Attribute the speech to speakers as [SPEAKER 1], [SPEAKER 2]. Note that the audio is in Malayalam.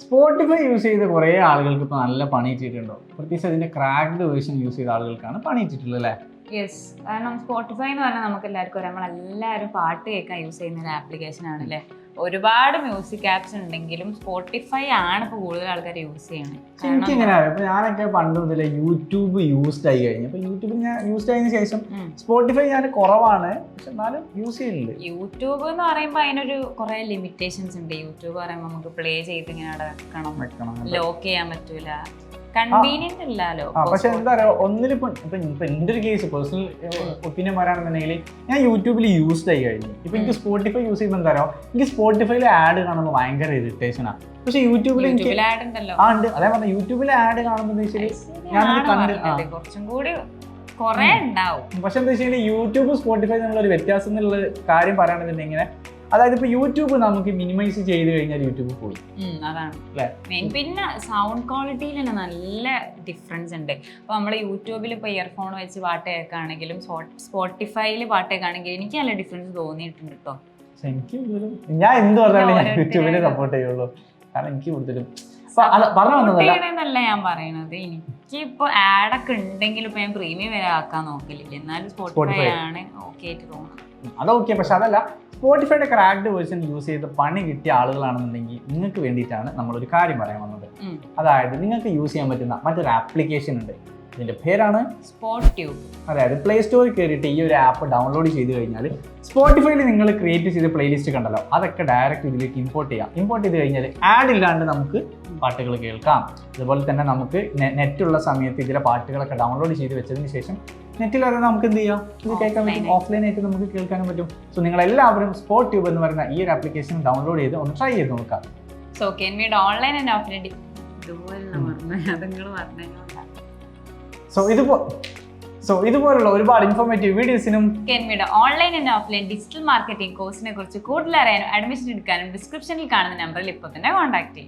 [SPEAKER 1] സ്പോട്ടിഫൈ യൂസ് ചെയ്ത കുറേ ആളുകൾക്ക് ഇപ്പോൾ നല്ല പണി കിട്ടിയിട്ടുണ്ടോ? പ്രത്യേകിച്ച് അതിൻ്റെ ക്രാക്ഡ് വേർഷൻ യൂസ് ചെയ്ത ആളുകൾക്കാണ് പണി കിട്ടിയിട്ടുള്ളത് അല്ലേ?
[SPEAKER 2] യെസ്, കാരണം സ്പോട്ടിഫൈ എന്ന് പറഞ്ഞാൽ നമുക്ക് എല്ലാവർക്കും നമ്മളെല്ലാവരും പാട്ട് കേൾക്കാൻ യൂസ് ചെയ്യുന്ന ഒരു ആപ്ലിക്കേഷൻ ആണല്ലേ. ഒരുപാട് മ്യൂസിക് ആപ്സ് ഉണ്ടെങ്കിലും സ്പോട്ടിഫൈ ആണ് ഇപ്പോൾ കൂടുതൽ ആൾക്കാർ യൂസ് ചെയ്യുന്നത്.
[SPEAKER 1] എനിക്ക് ഇങ്ങനെ അറിയാം, ഇപ്പോൾ ഞാനൊക്കെ പണ്ട് മുതലേ യൂട്യൂബ് യൂസ്ഡ് ആയി കഴിഞ്ഞു. അപ്പോൾ യൂട്യൂബിൽ ഞാൻ യൂസ്ഡ് ആയതിനു ശേഷം സ്പോട്ടിഫൈ ഞാൻ കുറവാണ്, പക്ഷെ എന്നാലും യൂസ് ചെയ്യുന്നുണ്ട്.
[SPEAKER 2] യൂട്യൂബ് എന്ന് പറയുമ്പോൾ അതിനൊരു കുറേ ലിമിറ്റേഷൻസ് ഉണ്ട്. യൂട്യൂബ് പറയുമ്പോൾ നമുക്ക് പ്ലേ ചെയ്ത് ഇങ്ങനെ അവിടെ വെക്കണം, ലോക്ക് ചെയ്യാൻ പറ്റൂല, കൺവീനിയന്റ് അല്ലല്ലോ.
[SPEAKER 1] പക്ഷെ എന്താ പറയുക, ഒന്നിലിപ്പോ ഇപ്പൊ എന്റെ ഒരു കേസ് പേഴ്സണൽ ഒപ്പീനിയൻ പറയാണെന്നുണ്ടെങ്കിൽ ഞാൻ യൂട്യൂബിൽ യൂസ്ഡ് ആയി കഴിഞ്ഞു. ഇപ്പൊ എനിക്ക് സ്പോട്ടിഫൈ യൂസ് ചെയ്യുമ്പോൾ എന്താ പറയുക, എനിക്ക് സ്പോട്ടിഫൈയിലെ ആഡ് കാണുമ്പോൾ ഭയങ്കര ഇറിറ്റേഷനാണ്. പക്ഷെ യൂട്യൂബിൽ എനിക്ക് ഉണ്ട്, അതേ പറഞ്ഞ യൂട്യൂബിലെ ആഡ് കാണുമ്പോൾ ഞാനത് കണ്ട്
[SPEAKER 2] കുറച്ചും കൂടി കുറെ ഉണ്ടാവും. പക്ഷെ
[SPEAKER 1] എന്താ വെച്ചാൽ യൂട്യൂബ് സ്പോട്ടിഫൈ എന്നുള്ള ഒരു വ്യത്യാസം എന്നുള്ള കാര്യം പറയുകയാണെന്നുണ്ടെങ്കിൽ, അതായത് ഇപ്പൊ യൂട്യൂബ് നമുക്ക് മിനിമൈസ് ചെയ്ത് കഴിഞ്ഞാൽ യൂട്യൂബ് പോയി.
[SPEAKER 2] അതാണ് മെയിൻ. പിന്നെ സൗണ്ട് ക്വാളിറ്റിയിൽ തന്നെ നല്ല ഡിഫറൻസ് ഉണ്ട്. അപ്പൊ നമ്മള് യൂട്യൂബിൽ ഇപ്പൊ ഇയർഫോൺ വെച്ച് പാട്ട് കേൾക്കുകയാണെങ്കിലും സ്പോട്ടിഫൈയിൽ പാട്ട് കേൾക്കുകയാണെങ്കിലും എനിക്ക് നല്ല ഡിഫറൻസ് തോന്നിയിട്ടുണ്ട് കേട്ടോ.
[SPEAKER 1] ഞാൻ എന്ത് പറഞ്ഞാലും ഞാൻ യൂട്യൂബിനെ സപ്പോർട്ട് ചെയ്യുള്ളൂ. കാരണം എനിക്ക് കൂടുതലും
[SPEAKER 2] ല്ല ഞാൻ പറയണത്, എനിക്കിപ്പോ ആഡൊക്കെ ഉണ്ടെങ്കിലും ഇപ്പൊ ഞാൻ പ്രീമിയം വരെ ആക്കാൻ നോക്കലില്ല. എന്നാലും സ്പോട്ടിഫൈ ആണ് ഓക്കെ ആയിട്ട് തോന്നുന്നത്.
[SPEAKER 1] അതൊക്കെ, പക്ഷെ അതല്ല, സ്പോട്ടിഫൈയുടെ ക്രാക്ഡ് വേർഷൻ യൂസ് ചെയ്ത് പണി കിട്ടിയ ആളുകളാണെന്നുണ്ടെങ്കിൽ നിങ്ങൾക്ക് വേണ്ടിയിട്ടാണ് നമ്മളൊരു കാര്യം പറയാൻ വന്നത്. അതായത് നിങ്ങൾക്ക് യൂസ് ചെയ്യാൻ പറ്റുന്ന മറ്റൊരു ആപ്ലിക്കേഷൻ ഉണ്ട്. ഇതിന്റെ പേരാണ്
[SPEAKER 2] സ്പോട്ട്യൂബ്.
[SPEAKER 1] അതായത് പ്ലേ സ്റ്റോറിൽ കയറിയിട്ട് ഈ ഒരു ആപ്പ് ഡൗൺലോഡ് ചെയ്ത് കഴിഞ്ഞാൽ സ്പോട്ടിഫൈയിൽ നിങ്ങൾ ക്രിയേറ്റ് ചെയ്ത പ്ലേലിസ്റ്റ് കണ്ടല്ലോ, അതൊക്കെ ഡയറക്റ്റ് ഇതിലേക്ക് ഇമ്പോർട്ട് ചെയ്യാം. ഇമ്പോർട്ട് ചെയ്ത് കഴിഞ്ഞാൽ ആഡ് ഇല്ലാണ്ട് നമുക്ക് പാട്ടുകൾ കേൾക്കാം. അതുപോലെ തന്നെ നമുക്ക് നെറ്റുള്ള സമയത്ത് ഇതിലെ പാട്ടുകളൊക്കെ ഡൗൺലോഡ് ചെയ്ത് വെച്ചതിന് ശേഷം നെറ്റിലറിയാതെ നമുക്ക് എന്ത് ചെയ്യാം, ഇത് കേൾക്കാൻ പറ്റും. ഓഫ്ലൈൻ ആയിട്ട് നമുക്ക് കേൾക്കാനും പറ്റും. സോ നിങ്ങൾ എല്ലാവരും സ്പോട്ട്യൂബ് എന്ന് പറയുന്ന ഈ ഒരു ആപ്ലിക്കേഷൻ ഡൗൺലോഡ് ചെയ്ത് ഒന്ന് ട്രൈ ചെയ്ത് നോക്കാം.
[SPEAKER 2] സോ ഓൺലൈൻ ആൻഡ് ഓഫ്ലൈൻ
[SPEAKER 1] ഇതുപോലുള്ള ഒരുപാട് ഇൻഫോർമേറ്റീവ് വീഡിയോസിനും
[SPEAKER 2] online and offline digital marketing കോഴ്സിനെ കുറിച്ച് കൂടുതൽ അറിയാനും അഡ്മിഷൻ എടുക്കാനും ഡിസ്ക്രിപ്ഷനിൽ കാണുന്ന നമ്പറിൽ ഇപ്പോൾ തന്നെ കോൺടാക്ട് ചെയ്യും.